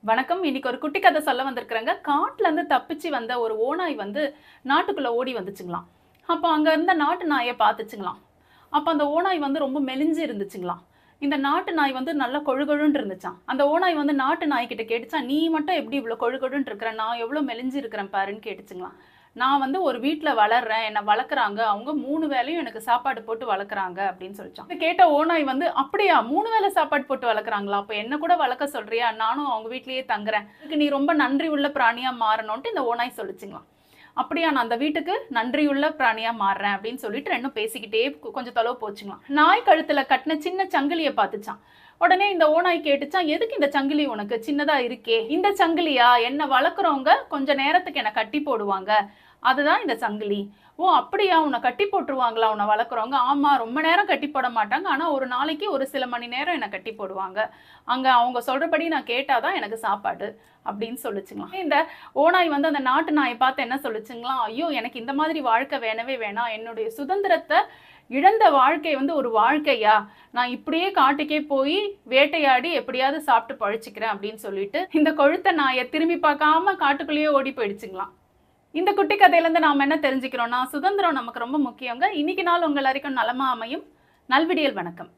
வணக்கம். இன்னைக்கு ஒரு குட்டி கதை சொல்ல வந்திருக்கிறேங்க. காட்டுல இருந்து தப்பிச்சு வந்த ஒரு ஓநாய் வந்து நாட்டுக்குள்ள ஓடி வந்துச்சுங்களாம். அப்ப அங்க இருந்த நாட்டு நாய பார்த்துச்சுங்களாம். அப்ப அந்த ஓநாய் வந்து ரொம்ப மெலிஞ்சு இருந்துச்சுங்களாம். இந்த நாட்டு நாய் வந்து நல்லா கொழுகொழுன்னு இருந்துச்சாம். அந்த ஓநாய் வந்து நாட்டு நாய்கிட்ட கேட்டுச்சாம், "நீ மட்டும் எப்படி இவ்வளோ கொழுகொழுன்னு இருக்கிற? நான் எவ்வளோ மெலிஞ்சு இருக்கிறேன் பாருன்னு" கேட்டுச்சுங்களாம். "நான் வந்து ஒரு வீட்ல வளர்றேன். என்ன வளர்க்குறாங்க. அவங்க 3 வேளையும் எனக்கு சாப்பாடு போட்டு வளர்க்குறாங்க" அப்படின்னு சொல்லிச்சாம். இத கேட்ட ஓநாய் வந்து, "அப்படியா 3 வேளை சாப்பாடு போட்டு வளர்க்குறாங்களா? அப்ப என்ன கூட வளர்க்க சொல்றியா? நானும் அவங்க வீட்லயே தங்குறேன். அதுக்கு நீ ரொம்ப நன்றி உள்ள பிராணியா மாறணும்ன்ட்டு" இந்த ஓநாய் சொல்லிச்சுங்களாம். "அப்படியா, நான் அந்த வீட்டுக்கு நன்றியுள்ள பிராணியா மாறுறேன்" அப்படின்னு சொல்லிட்டு ரெண்டும் பேசிக்கிட்டே கொஞ்சம் தொலைவு போச்சுங்களாம். நாய் கழுத்துல கட்டின சின்ன சங்கிலிய பார்த்துச்சாம். உடனே இந்த ஓநாய் கேட்டுச்சாம், "எதுக்கு இந்த சங்கிலி உனக்கு? சின்னதா இருக்கே. இந்த சங்கிலியா? என்ன வளர்க்குறவங்க கொஞ்ச நேரத்துக்கு என்ன கட்டி போடுவாங்க. அதுதான் இந்த சங்கிலி." "ஓ அப்படியா, உன்னை கட்டி போட்டுருவாங்களா உன்னை வளர்க்குறவங்க?" "ஆமா, ரொம்ப நேரம் கட்டி போட மாட்டாங்க. ஆனா ஒரு நாளைக்கு ஒரு சில மணி நேரம் என்னை கட்டி போடுவாங்க. அங்க அவங்க சொல்றபடி நான் கேட்டாதான் எனக்கு சாப்பாடு" அப்படின்னு சொல்லுச்சுங்களாம். இந்த ஓநாய் வந்து அந்த நாட்டு நாயை பார்த்து என்ன சொல்லுச்சுங்களாம், "ஐயோ, எனக்கு இந்த மாதிரி வாழ்க்கை வேணவே வேணாம். என்னுடைய சுதந்திரத்தை இழந்த வாழ்க்கை வந்து ஒரு வாழ்க்கையா? நான் இப்படியே காட்டுக்கே போய் வேட்டையாடி எப்படியாவது சாப்பிட்டு பழிச்சுக்கிறேன்" அப்படின்னு சொல்லிட்டு இந்த கொழுத்த நாயை திரும்பி பார்க்காம காட்டுக்குள்ளேயே ஓடி போயிடுச்சுங்களாம். இந்த குட்டி கதையிலேருந்து நாம என்ன தெரிஞ்சுக்கிறோம்னா, சுதந்திரம் நமக்கு ரொம்ப முக்கியங்க. இன்னைக்கு நாள் உங்க எல்லாருக்கும் நலமா அமையும். நல்விடியல். வணக்கம்.